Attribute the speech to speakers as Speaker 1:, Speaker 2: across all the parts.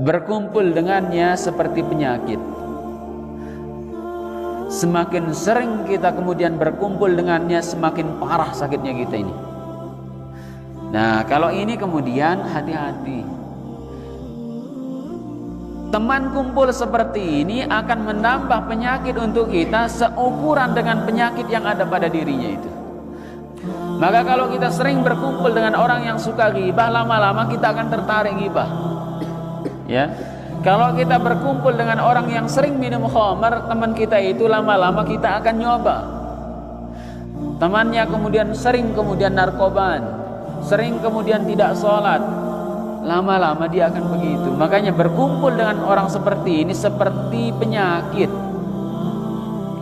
Speaker 1: berkumpul dengannya seperti penyakit. Semakin sering kita kemudian berkumpul dengannya, semakin parah sakitnya kita ini. Nah, kalau ini kemudian hati-hati. Teman kumpul seperti ini akan menambah penyakit untuk kita seukuran dengan penyakit yang ada pada dirinya itu. Maka kalau kita sering berkumpul dengan orang yang suka ghibah, lama-lama kita akan tertarik ghibah. Ya. Kalau kita berkumpul dengan orang yang sering minum khamar, teman kita itu lama-lama kita akan nyoba. Temannya kemudian sering narkoban, sering kemudian tidak sholat, lama-lama dia akan begitu. Makanya berkumpul dengan orang seperti ini seperti penyakit.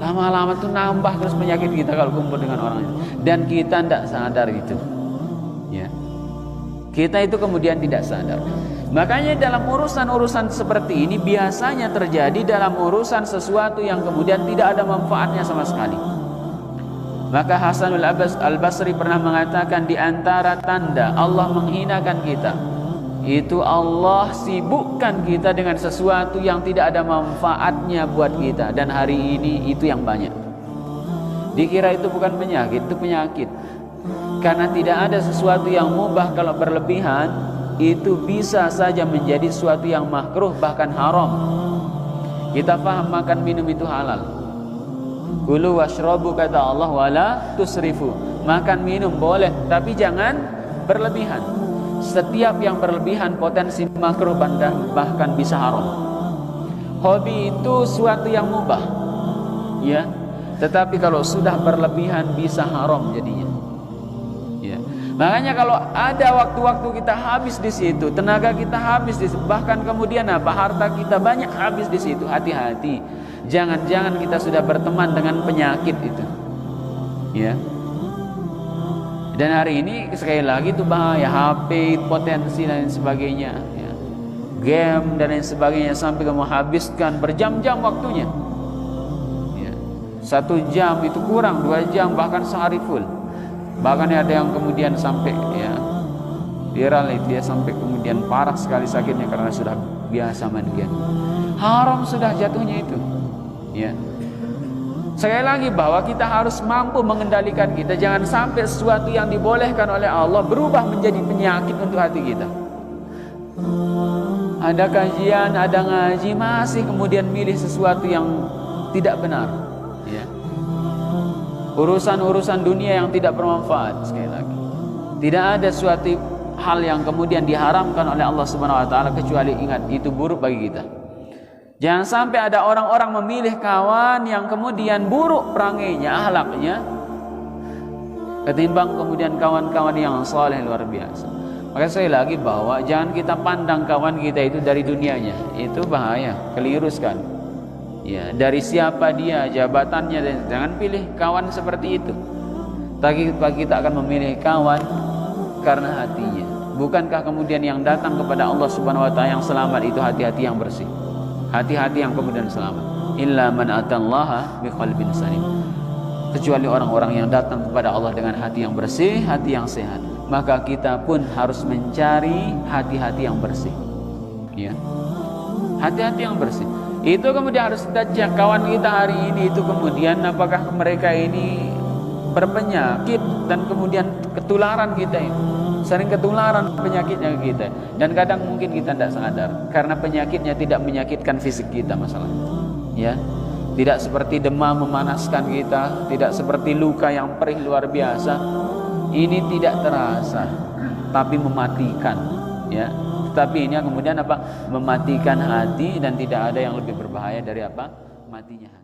Speaker 1: Lama-lama tuh nambah terus penyakit kita kalau kumpul dengan orang itu. Dan kita tidak sadar itu. Ya. Kita itu kemudian tidak sadar. Makanya dalam urusan-urusan seperti ini biasanya terjadi dalam urusan sesuatu yang kemudian tidak ada manfaatnya sama sekali. Maka Hasanul Al-Basri pernah mengatakan, di antara tanda Allah menghinakan kita, itu Allah sibukkan kita dengan sesuatu yang tidak ada manfaatnya buat kita. Dan hari ini itu yang banyak. Dikira itu bukan penyakit, itu penyakit. Karena tidak ada sesuatu yang mubah kalau berlebihan, itu bisa saja menjadi sesuatu yang makruh, bahkan haram. Kita paham makan minum itu halal. Kulu washrabu kata Allah, wala tusrifu. Makan minum boleh, tapi jangan berlebihan. Setiap yang berlebihan potensi makruh bahkan bisa haram. Hobi itu suatu yang mubah, ya. Tetapi kalau sudah berlebihan bisa haram jadinya. Ya. Makanya kalau ada waktu-waktu kita habis di situ, tenaga kita habis di situ, bahkan kemudian harta kita banyak habis di situ, hati-hati. Jangan-jangan kita sudah berteman dengan penyakit itu. Ya. Dan hari ini sekali lagi itu bahaya, HP, potensi dan lain sebagainya, ya. Game dan lain sebagainya, sampai kamu habiskan berjam-jam waktunya. Ya. 1 jam itu kurang, 2 jam, bahkan sehari full. Bahkan ada yang kemudian sampai ya viral itu ya, sampai kemudian parah sekali sakitnya karena sudah biasa main game. Haram sudah jatuhnya itu. Ya. Sekali lagi bahwa kita harus mampu mengendalikan kita, jangan sampai sesuatu yang dibolehkan oleh Allah berubah menjadi penyakit untuk hati kita. Ada kajian, ada ngaji, masih kemudian milih sesuatu yang tidak benar. Ya. Urusan-urusan dunia yang tidak bermanfaat, sekali lagi. Tidak ada suatu hal yang kemudian diharamkan oleh Allah Subhanahu wa taala kecuali ingat itu buruk bagi kita. Jangan sampai ada orang-orang memilih kawan yang kemudian buruk perangainya, akhlaknya, ketimbang kemudian kawan-kawan yang saleh luar biasa. Maka sekali lagi bahwa jangan kita pandang kawan kita itu dari dunianya, itu bahaya, keliru sekali. Ya, dari siapa dia, jabatannya, dan jangan pilih kawan seperti itu. Tapi kita akan memilih kawan karena hatinya. Bukankah kemudian yang datang kepada Allah Subhanahu wa taala yang selamat itu hati-hati yang bersih, hati-hati yang kemudian selamat. Illa man atallaha biqalbin salim. Kecuali orang-orang yang datang kepada Allah dengan hati yang bersih, hati yang sehat. Maka kita pun harus mencari hati-hati yang bersih. Ya. Hati-hati yang bersih. Itu kemudian harus kita cek kawan kita hari ini itu kemudian apakah mereka ini berpenyakit dan kemudian ketularan kita ini. Sering ketularan penyakitnya kita. Dan kadang mungkin kita tidak sadar karena penyakitnya tidak menyakitkan fisik kita masalahnya. Ya. Tidak seperti demam memanaskan kita, tidak seperti luka yang perih luar biasa. Ini tidak terasa tapi mematikan, ya. Tapi ini kemudian apa? Mematikan hati, dan tidak ada yang lebih berbahaya dari apa? Matinya hati.